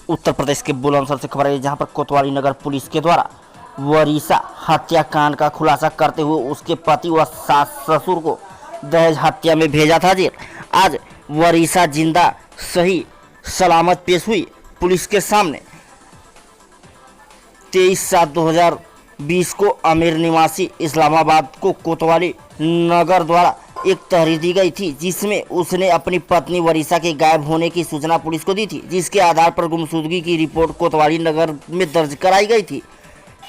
उत्तर प्रदेश के बुलंदशहर से खबर है, जहां पर कोतवाली नगर पुलिस के द्वारा वरीसा हत्याकांड का खुलासा करते हुए उसके पति व सास ससुर को दहेज हत्या में भेजा था जेल। आज वरीसा जिंदा सही सलामत पेश हुई पुलिस के सामने। 23/7/2020 को आमिर निवासी इस्लामाबाद को कोतवाली नगर द्वारा एक तहरीर दी गई थी, जिसमें उसने अपनी पत्नी वरीसा के गायब होने की सूचना पुलिस को दी थी, जिसके आधार पर गुमशुदगी की रिपोर्ट कोतवाली नगर में दर्ज कराई गई थी।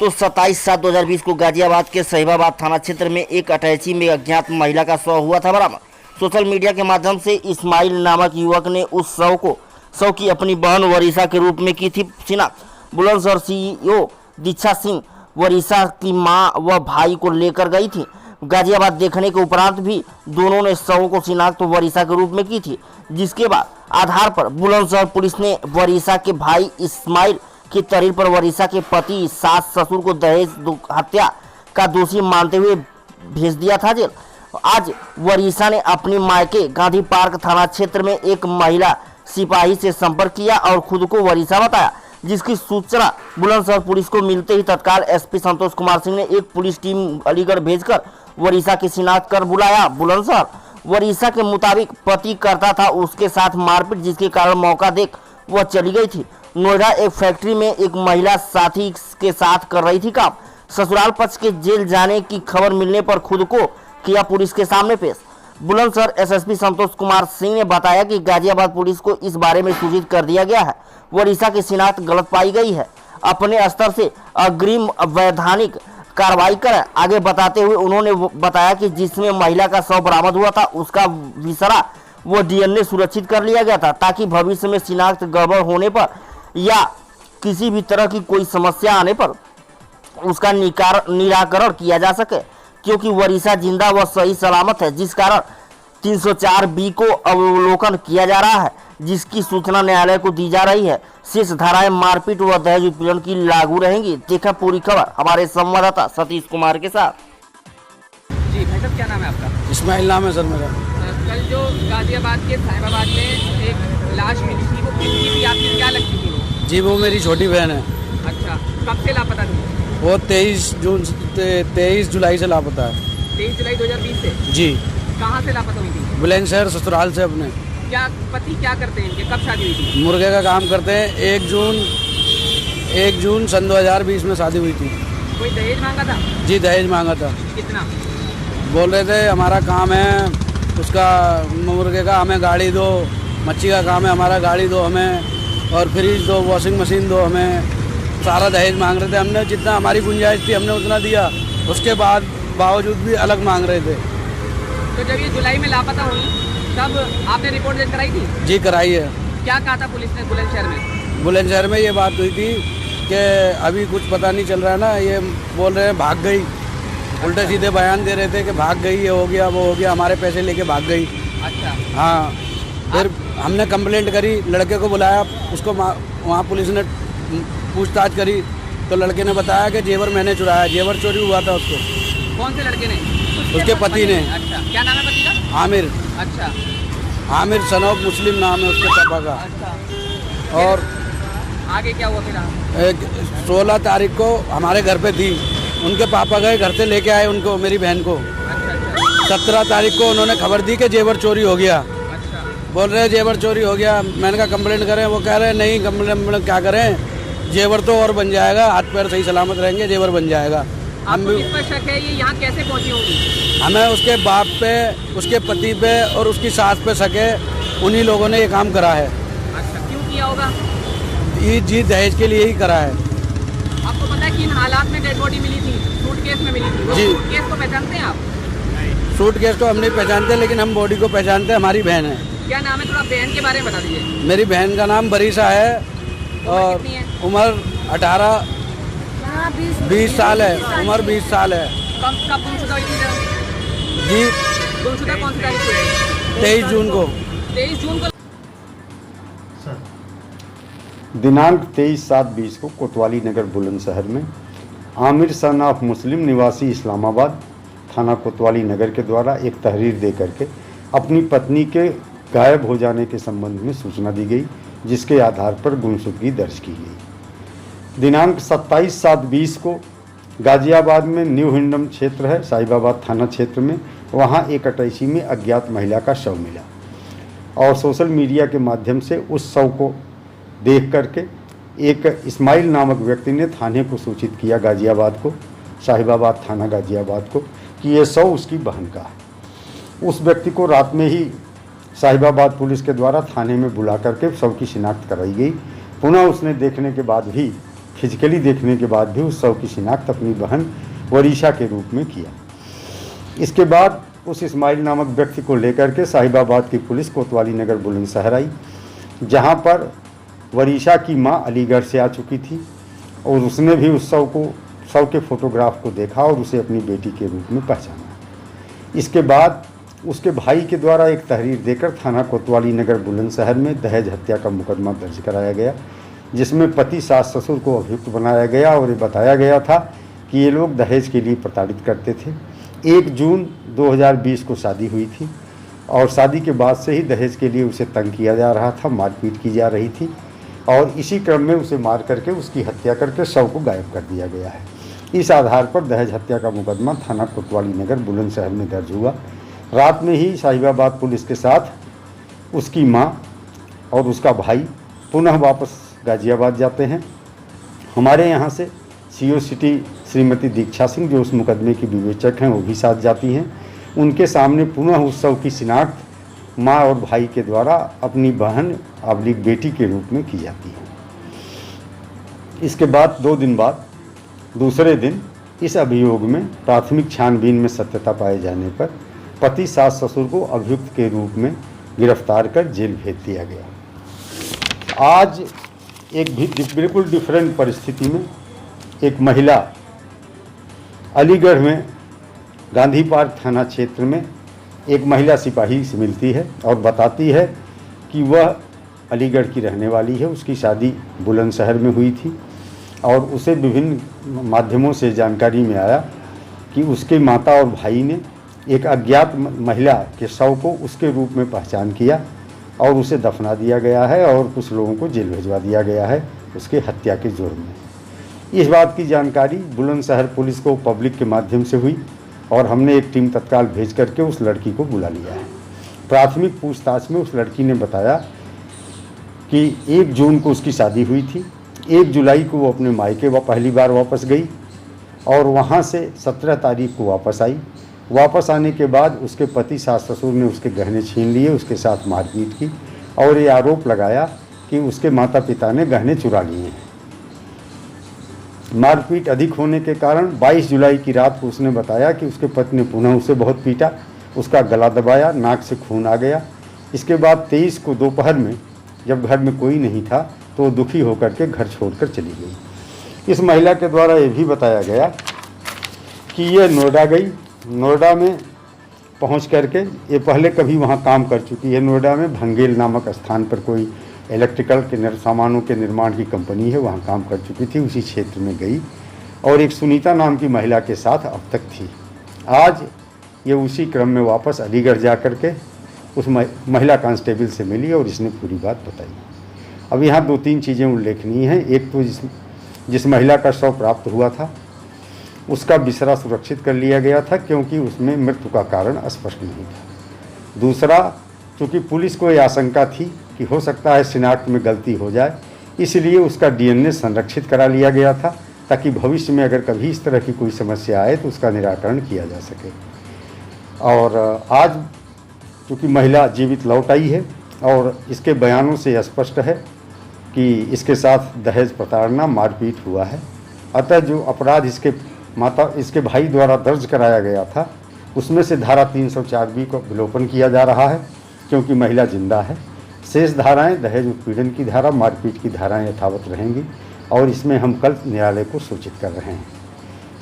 तो 27/7/2020 को गाजियाबाद के सहिबाबाद थाना क्षेत्र में एक अटैची में अज्ञात महिला का शव हुआ था बरामद। सोशल मीडिया के माध्यम से इस्माइल नामक युवक ने उस शव की अपनी बहन वरीसा के रूप में की थी शिनाख्त। बुलंदशहर सीईओ दीक्षा सिंह वरीसा की मां व भाई को लेकर गई थी। गाजियाबाद देखने के उपरांत भी दोनों ने शवों को शिनाख्त वरीसा के रूप में की थी, जिसके बाद आधार पर बुलंदशहर पुलिस ने वरीसा के भाई इस्माइल की तहरीर पर वरीसा के पति सास ससुर को दहेज हत्या का दोषी मानते हुए भेज दिया था जेल। आज वरीसा ने अपनी मायके गांधी पार्क थाना क्षेत्र में एक महिला सिपाही से संपर्क किया और खुद को वरीसा बताया, जिसकी सूचना बुलंदशहर पुलिस को मिलते ही तत्काल एसपी संतोष कुमार सिंह ने एक पुलिस टीम अलीगढ़ भेजकर वरीसा की शिनाख्त कर बुलाया। बुलंदशहर वरीसा के मुताबिक पति करता था उसके साथ मारपीट, जिसके कारण मौका देख वह चली गई थी। नोएडा एक फैक्ट्री में एक महिला साथी के साथ कर रही थी काम। ससुराल पक्ष के जेल जाने की खबर मिलने पर खुद को किया पुलिस के सामने पेश। बुलंदशहर एसएसपी संतोष कुमार सिंह ने बताया कि गाजियाबाद पुलिस को इस बारे में सूचित कर दिया गया है। वरीसा की शिनाख्त गलत पाई गई है, अपने स्तर से अग्रिम वैधानिक कार्रवाई करें। आगे बताते हुए उन्होंने बताया कि जिसमें महिला का शव बरामद हुआ था उसका विसरा वो डीएनए सुरक्षित कर लिया गया था, ताकि भविष्य में शिनाख्त गड़बड़ होने पर या किसी भी तरह की कोई समस्या आने पर उसका निराकरण किया जा सके, क्योंकि वरीसा जिंदा व सही सलामत है, जिस कारण 304B को अवलोकन किया जा रहा है, जिसकी सूचना न्यायालय को दी जा रही है। शेष धाराएं मारपीट व दहेज उत्पीड़न की लागू रहेंगी। देखा पूरी खबर हमारे संवाददाता सतीश कुमार के साथ। जी भाई साहब, क्या नाम है आपका? इस्माइल नाम है सर मेरा। कल जो गाजियाबाद के साहिबाबाद में एक लाश मिली थी, वो किसकी थी? आपकी क्या लगती थी वो? जी वो मेरी छोटी बहन है। अच्छा, कब से लापता थी वो? 23 जुलाई से लापता है। 23 जुलाई 2020 से? जी। कहाँ से लापता हुई थी? बुलंदशहर ससुराल से अपने। क्या पति क्या करते हैं इनके? कब शादी हुई थी? मुर्गे का काम करते हैं। 1 जून सन 2020 में शादी हुई थी। कोई दहेज मांगा था? जी दहेज मांगा था। कितना? बोल रहे थे हमारा काम है उसका मुर्गे का, हमें गाड़ी दो। मच्छी का काम है हमारा, गाड़ी दो हमें, और फ्रिज दो, वॉशिंग मशीन दो हमें। सारा दहेज मांग रहे थे। हमने जितना हमारी गुंजाइश थी हमने उतना दिया, उसके बावजूद भी अलग मांग रहे थे। तो जब ये जुलाई में लापता हुई तब आपने रिपोर्ट दर्ज कराई थी? जी कराई है। क्या कहा था पुलिस ने बुलंदशहर में? बुलंदशहर में ये बात हुई थी कि अभी कुछ पता नहीं चल रहा है ना, ये बोल रहे हैं भाग गई। उल्टे सीधे बयान दे रहे थे कि भाग गई, ये हो गया वो हो गया, हमारे पैसे लेके भाग गई। अच्छा। हाँ, फिर हमने कंप्लेंट करी, लड़के को बुलाया, उसको वहाँ पुलिस ने पूछताछ करी तो लड़के ने बताया कि जेवर मैंने चुराया, जेवर चोरी हुआ था उसको। कौन से लड़के ने? उसके पति ने। अच्छा, क्या नाम है पति का? आमिर। अच्छा, आमिर सनौफ मुस्लिम नाम है उसके पापा का। अच्छा। और आगे क्या हुआ फिर? 16 तारीख को हमारे घर पे थी, उनके पापा गए घर से लेके आए उनको, मेरी बहन को। अच्छा। 17 तारीख को उन्होंने खबर दी कि जेवर चोरी हो गया। अच्छा। बोल रहे जेवर चोरी हो गया। मैंने कहा कंप्लेंट करें, वो कह रहे हैं नहीं कंप्लेंट क्या करें, जेवर तो और बन जाएगा, हाथ पैर सही सलामत रहेंगे, जेवर बन जाएगा। हम भी किस पर शक है, ये यहाँ कैसे पहुँची होंगी? हमें उसके बाप पे, उसके पति पे और उसकी सास पे शक है, उन्हीं लोगों ने ये काम करा है। अच्छा, क्यों किया होगा? ये जी दहेज के लिए ही करा है। आपको पता है कि इन हालात में डेड बॉडी मिली थी, सूटकेस में मिली थी? जी। सूटकेस को पहचानते हैं आप? सूटकेस को हम नहीं पहचानते, लेकिन हम बॉडी को पहचानते हैं, हमारी बहन है। क्या नाम है? थोड़ा बहन के बारे में बता दीजिए। मेरी बहन का नाम वरीसा है और उम्र 20 साल है। उम्र 20 साल है। कब गुमशुदा हुई थी? जी गुमशुदा कौन सी तारीख को? 23 जून को। 23 जून को। दिनांक 23/7/20 को कोतवाली नगर बुलंदशहर में आमिर सन ऑफ मुस्लिम निवासी इस्लामाबाद थाना कोतवाली नगर के द्वारा एक तहरीर दे करके अपनी पत्नी के गायब हो जाने के संबंध में सूचना दी गई, जिसके आधार पर गुमशुदगी दर्ज की गई। दिनांक 27/7/20 को गाजियाबाद में न्यू हिंडम क्षेत्र है, साहिबाबाद थाना क्षेत्र में, वहाँ एक अटैची में अज्ञात महिला का शव मिला और सोशल मीडिया के माध्यम से उस शव को देख करके एक इस्माइल नामक व्यक्ति ने थाने को सूचित किया, गाजियाबाद को, साहिबाबाद थाना गाजियाबाद को, कि ये शव उसकी बहन का है। उस व्यक्ति को रात में ही साहिबाबाद पुलिस के द्वारा थाने में बुला करके शव की शिनाख्त कराई गई। पुनः उसने देखने के बाद भी, फिजिकली देखने के बाद भी उस शव की शिनाख्त अपनी बहन वरीशा के रूप में किया। इसके बाद उस इस्माइल नामक व्यक्ति को लेकर के साहिबाबाद की पुलिस कोतवाली नगर बुलंदशहर आई, जहां पर वरीशा की मां अलीगढ़ से आ चुकी थी और उसने भी उस शव के फोटोग्राफ को देखा और उसे अपनी बेटी के रूप में पहचाना। इसके बाद उसके भाई के द्वारा एक तहरीर देकर थाना कोतवाली नगर बुलंदशहर में दहेज हत्या का मुकदमा दर्ज कराया गया, जिसमें पति सास ससुर को अभियुक्त बनाया गया और ये बताया गया था कि ये लोग दहेज के लिए प्रताड़ित करते थे। 1 जून 2020 को शादी हुई थी और शादी के बाद से ही दहेज के लिए उसे तंग किया जा रहा था, मारपीट की जा रही थी और इसी क्रम में उसे मार करके उसकी हत्या करके शव को गायब कर दिया गया है। इस आधार पर दहेज हत्या का मुकदमा थाना कोतवाली नगर बुलंदशहर में दर्ज हुआ। रात में ही साहिबाबाद पुलिस के साथ उसकी मां और उसका भाई पुनः वापस गाजियाबाद जाते हैं। हमारे यहाँ से CO सिटी श्रीमती दीक्षा सिंह, जो उस मुकदमे की विवेचक हैं, वो भी साथ जाती हैं। उनके सामने पुनः उस शव की शिनाख्त माँ और भाई के द्वारा अपनी बहन अबलिग बेटी के रूप में की जाती है। इसके बाद 2 दिन बाद दूसरे दिन इस अभियोग में प्राथमिक छानबीन में सत्यता पाए जाने पर पति सास ससुर को अभियुक्त के रूप में गिरफ्तार कर जेल भेज दिया गया। आज एक भी बिल्कुल डिफरेंट परिस्थिति में एक महिला अलीगढ़ में गांधी पार्क थाना क्षेत्र में एक महिला सिपाही से मिलती है और बताती है कि वह अलीगढ़ की रहने वाली है। उसकी शादी बुलंदशहर में हुई थी और उसे विभिन्न माध्यमों से जानकारी में आया कि उसके माता और भाई ने एक अज्ञात महिला के शव को उसके रूप में पहचान किया और उसे दफना दिया गया है और कुछ लोगों को जेल भिजवा दिया गया है उसके हत्या के जुर्म में। इस बात की जानकारी बुलंदशहर पुलिस को पब्लिक के माध्यम से हुई और हमने एक टीम तत्काल भेज करके उस लड़की को बुला लिया है। प्राथमिक पूछताछ में उस लड़की ने बताया कि 1 जून को उसकी शादी हुई थी, 1 जुलाई को वो अपने मायके पहली बार वापस गई और वहाँ से 17 तारीख को वापस आई। वापस आने के बाद उसके पति सास ससुर ने उसके गहने छीन लिए, उसके साथ मारपीट की और ये आरोप लगाया कि उसके माता पिता ने गहने चुरा लिए हैं। मारपीट अधिक होने के कारण 22 जुलाई की रात को उसने बताया कि उसके पति ने पुनः उसे बहुत पीटा, उसका गला दबाया, नाक से खून आ गया। इसके बाद 23 को दोपहर में जब घर में कोई नहीं था तो वो दुखी होकर के घर छोड़कर चली गई। इस महिला के द्वारा ये भी बताया गया कि ये नोएडा गई, नोएडा में पहुंच करके ये पहले कभी वहां काम कर चुकी है। नोएडा में भंगेल नामक स्थान पर कोई इलेक्ट्रिकल के सामानों के निर्माण की कंपनी है, वहां काम कर चुकी थी। उसी क्षेत्र में गई और एक सुनीता नाम की महिला के साथ अब तक थी। आज ये उसी क्रम में वापस अलीगढ़ जा कर के उस महिला कांस्टेबल से मिली और इसने पूरी बात बताई। अब यहाँ 2-3 चीज़ें उल्लेखनीय हैं। एक तो जिस महिला का शव प्राप्त हुआ था उसका बिसरा सुरक्षित कर लिया गया था क्योंकि उसमें मृत्यु का कारण स्पष्ट नहीं था। दूसरा, चूँकि पुलिस को यह आशंका थी कि हो सकता है शिनाख्त में गलती हो जाए, इसलिए उसका DNA संरक्षित करा लिया गया था ताकि भविष्य में अगर कभी इस तरह की कोई समस्या आए तो उसका निराकरण किया जा सके। और आज चूँकि महिला जीवित लौट आई है और इसके बयानों से स्पष्ट है कि इसके साथ दहेज प्रताड़ना, मारपीट हुआ है। अतः जो अपराध इसके भाई द्वारा दर्ज कराया गया था उसमें से धारा 304B को विलोपन किया जा रहा है क्योंकि महिला जिंदा है। शेष धाराएं दहेज उत्पीड़न की धारा, मारपीट की धाराएं यथावत रहेंगी और इसमें हम कल न्यायालय को सूचित कर रहे हैं।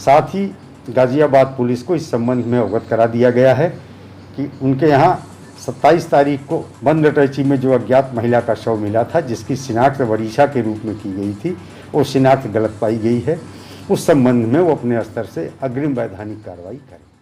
साथ ही गाजियाबाद पुलिस को इस संबंध में अवगत करा दिया गया है कि उनके यहाँ 27 तारीख को बंद अटैची में जो अज्ञात महिला का शव मिला था जिसकी शिनाख्त वरीशा के रूप में की गई थी, वो शिनाख्त गलत पाई गई है। उस संबंध में वो अपने स्तर से अग्रिम वैधानिक कार्रवाई करें।